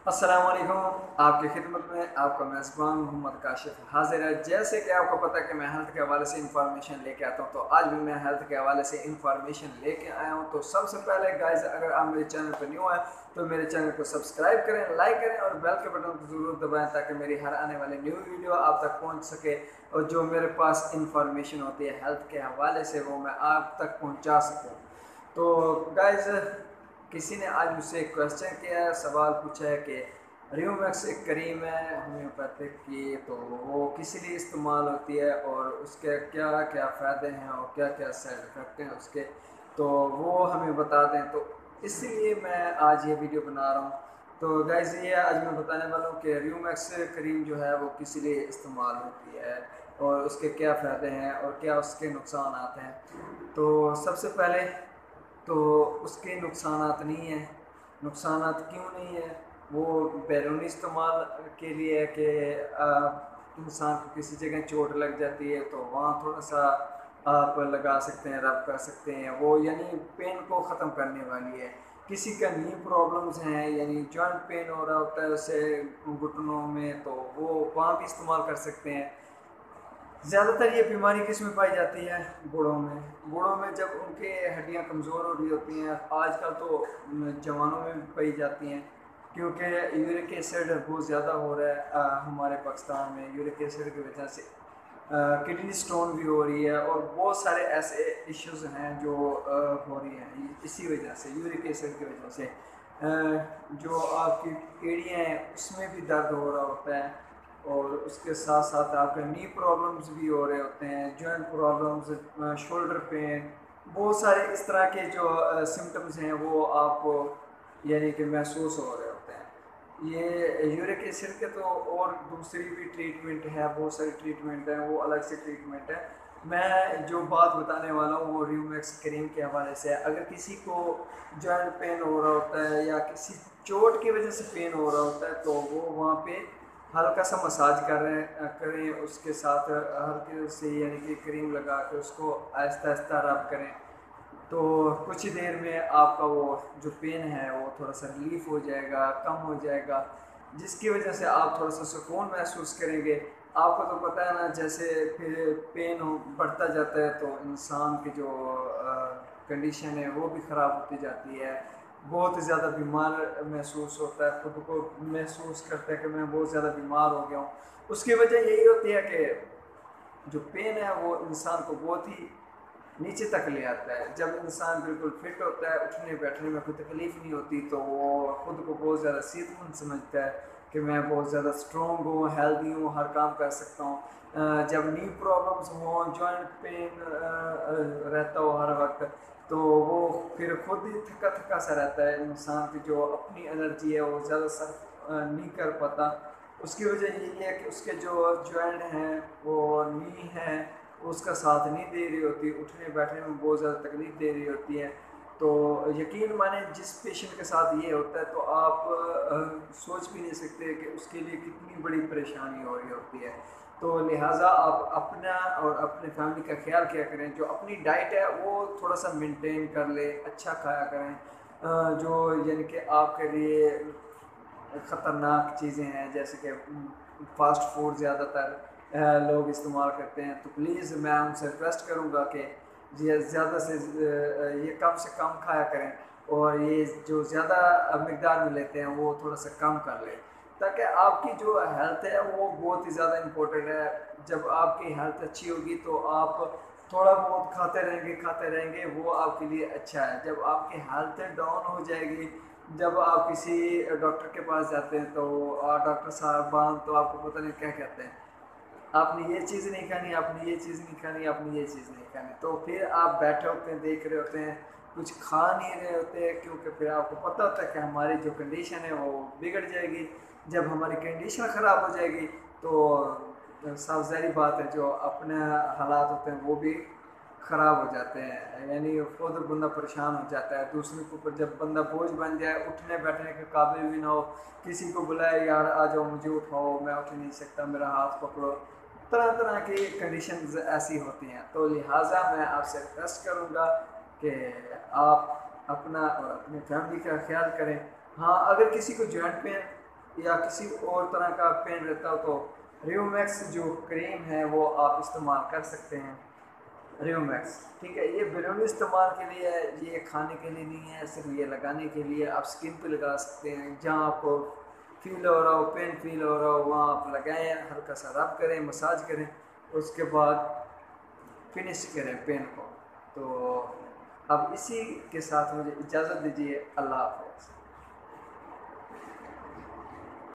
السلام علیکم، آپ کی خدمت میں آپ کا میزبان محمد کاشف حاضر ہے۔ جیسے کہ آپ کو پتہ ہے کہ میں ہیلتھ کے حوالے سے انفارمیشن لے کے آتا ہوں، تو آج بھی میں ہیلتھ کے حوالے سے انفارمیشن لے کے آیا ہوں۔ تو سب سے پہلے گائز، اگر آپ میرے چینل پہ نیو ہیں تو میرے چینل کو سبسکرائب کریں، لائک کریں اور بیل کے بٹن کو ضرور دبائیں تاکہ میری ہر آنے والی نیو ویڈیو آپ تک پہنچ سکے، اور جو میرے پاس انفارمیشن ہوتی ہے ہیلتھ کے حوالے سے وہ میں آپ تک پہنچا سکوں۔ تو گائز، کسی نے آج مجھ سے ایک کویشچن کیا ہے، سوال پوچھا ہے کہ ریومیکس ایک کریم ہے ہومیوپیتھک کی، تو وہ کس لیے استعمال ہوتی ہے اور اس کے کیا کیا فائدے ہیں اور کیا کیا سائڈ افیکٹ ہیں اس کے، تو وہ ہمیں بتا دیں۔ تو اس لیے میں آج یہ ویڈیو بنا رہا ہوں۔ تو گائز، یہ آج میں بتانے والا ہوں کہ ریومیکس کریم جو ہے وہ کس لیے استعمال ہوتی ہے اور اس کے کیا فائدے ہیں اور کیا اس کے نقصانات ہیں۔ تو سب سے پہلے تو اس کے نقصانات نہیں ہیں۔ نقصانات کیوں نہیں ہیں؟ وہ بیرونی استعمال کے لیے ہے کہ انسان کو کسی جگہ چوٹ لگ جاتی ہے تو وہاں تھوڑا سا آپ لگا سکتے ہیں، رب کر سکتے ہیں، وہ یعنی پین کو ختم کرنے والی ہے۔ کسی کا نی پرابلمز ہیں، یعنی جوائنٹ پین ہو رہا ہوتا ہے اسے گھٹنوں میں، تو وہ وہاں بھی استعمال کر سکتے ہیں۔ زیادہ تر یہ بیماری کس میں پائی جاتی ہے؟ بوڑھوں میں۔ بوڑھوں میں جب ان کے ہڈیاں کمزور ہو رہی ہوتی ہیں، آج کل تو جوانوں میں بھی پائی جاتی ہیں، کیونکہ یورک ایسڈ بہت زیادہ ہو رہا ہے ہمارے پاکستان میں۔ یورک ایسڈ کی وجہ سے کڈنی سٹون بھی ہو رہی ہے اور بہت سارے ایسے ایشوز ہیں جو ہو رہی ہیں اسی وجہ سے، یورک ایسڈ کی وجہ سے۔ جو آپ کی ایڑیاں ہیں اس میں بھی درد ہو رہا ہوتا ہے، اور اس کے ساتھ ساتھ آپ کے نی پرابلمز بھی ہو رہے ہوتے ہیں، جوائنٹ پرابلمز، شولڈر پین، بہت سارے اس طرح کے جو سمٹمز ہیں وہ آپ کو یعنی کہ محسوس ہو رہے ہوتے ہیں۔ یہ یورک ایسڈ کے تو اور دوسری بھی ٹریٹمنٹ ہے، بہت ساری ٹریٹمنٹ ہیں، وہ الگ سے ٹریٹمنٹ ہے۔ میں جو بات بتانے والا ہوں وہ ریومیکس کریم کے حوالے سے ہے۔ اگر کسی کو جوائنٹ پین ہو رہا ہوتا ہے یا کسی چوٹ کی وجہ سے پین ہو رہا ہوتا ہے، تو وہ وہاں پہ ہلکا سا مساج کریں اس کے ساتھ ہلکے سے یعنی کہ کریم لگا کے اس کو آہستہ آہستہ رب کریں، تو کچھ ہی دیر میں آپ کا وہ جو پین ہے وہ تھوڑا سا ریلیف ہو جائے گا، کم ہو جائے گا، جس کی وجہ سے آپ تھوڑا سا سکون محسوس کریں گے۔ آپ کو تو پتہ ہے نا، جیسے پھر پین بڑھتا جاتا ہے تو انسان کی جو کنڈیشن ہے وہ بھی خراب ہوتی جاتی ہے، بہت زیادہ بیمار محسوس ہوتا ہے، خود کو محسوس کرتا ہے کہ میں بہت زیادہ بیمار ہو گیا ہوں۔ اس کی وجہ یہی ہوتی ہے کہ جو پین ہے وہ انسان کو بہت ہی نیچے تک لے آتا ہے۔ جب انسان بالکل فٹ ہوتا ہے، اٹھنے بیٹھنے میں کوئی تکلیف نہیں ہوتی، تو وہ خود کو بہت زیادہ صحت مند سمجھتا ہے کہ میں بہت زیادہ اسٹرانگ ہوں، ہیلدی ہوں، ہر کام کر سکتا ہوں۔ جب نی پرابلمس ہوں، جوائنٹ پین رہتا ہو ہر وقت، تو وہ پھر خود ہی تھکا تھکا سا رہتا ہے انسان کی، جو اپنی انرجی ہے وہ زیادہ صرف نہیں کر پاتا۔ اس کی وجہ یہی ہے کہ اس کے جو جوائنٹ ہیں، وہ نی ہیں، اس کا ساتھ نہیں دے رہی ہوتی، اٹھنے بیٹھنے میں بہت زیادہ تکلیف دے رہی ہوتی ہے۔ تو یقین مانیں، جس پیشنٹ کے ساتھ یہ ہوتا ہے تو آپ سوچ بھی نہیں سکتے کہ اس کے لیے کتنی بڑی پریشانی ہو رہی ہوتی ہے۔ تو لہٰذا آپ اپنا اور اپنے فیملی کا خیال کیا کریں، جو اپنی ڈائٹ ہے وہ تھوڑا سا مینٹین کر لے، اچھا کھایا کریں، جو یعنی کہ آپ کے لیے خطرناک چیزیں ہیں، جیسے کہ فاسٹ فوڈ زیادہ تر لوگ استعمال کرتے ہیں، تو پلیز میں ان سے ریکویسٹ کروں گا کہ یہ زیادہ سے یہ کم سے کم کھایا کریں، اور یہ جو زیادہ مقدار میں لیتے ہیں وہ تھوڑا سا کم کر لیں، تاکہ آپ کی جو ہیلتھ ہے وہ بہت ہی زیادہ امپورٹنٹ ہے۔ جب آپ کی ہیلتھ اچھی ہوگی تو آپ تھوڑا بہت کھاتے رہیں گے، وہ آپ کے لیے اچھا ہے۔ جب آپ کی ہیلتھ ڈاؤن ہو جائے گی، جب آپ کسی ڈاکٹر کے پاس جاتے ہیں تو ڈاکٹر صاحبان تو آپ کو پتہ نہیں کیا کہتے ہیں، آپ نے یہ چیز نہیں کھانی، آپ نے یہ چیز نہیں کھانی، آپ نے یہ چیز نہیں کھانی، تو پھر آپ بیٹھے ہوتے ہیں، دیکھ رہے ہوتے ہیں، کچھ کھا نہیں رہے ہوتے، کیونکہ پھر آپ کو پتہ ہوتا ہے کہ ہماری جو کنڈیشن ہے وہ بگڑ جائے گی۔ جب ہماری کنڈیشن خراب ہو جائے گی تو صاف ظاہری بات ہے جو اپنے حالات ہوتے ہیں وہ بھی خراب ہو جاتے ہیں، یعنی خود بندہ پریشان ہو جاتا ہے، دوسرے کے اوپر جب بندہ بوجھ بن جائے، اٹھنے بیٹھنے کے قابل بھی نہ ہو، کسی کو بلائے یار آ جاؤ مجھے اٹھاؤ، میں اٹھ نہیں سکتا، میرا ہاتھ پکڑو، طرح طرح کی کنڈیشنز ایسی ہوتی ہیں۔ تو لہٰذا میں آپ سے ریکویسٹ کروں گا کہ آپ اپنا اور اپنی فیملی کا خیال کریں۔ ہاں، اگر کسی کو جوائنٹ پین یا کسی اور طرح کا پین رہتا ہو تو ریومیکس جو کریم ہے وہ آپ استعمال کر سکتے ہیں، ریومیکس، ٹھیک ہے۔ یہ بیرونی استعمال کے لیے ہے، یہ کھانے کے لیے نہیں ہے، صرف یہ لگانے کے لیے۔ آپ اسکن پہ لگا سکتے ہیں، جہاں آپ کو فیل ہو رہا ہو، پین فیل ہو رہا ہو، وہاں آپ لگائیں، ہلکا سا رب کریں، مساج کریں، اس کے بعد فنش کریں پین کو۔ تو اب اسی کے ساتھ مجھے اجازت دیجیے، اللہ حافظ۔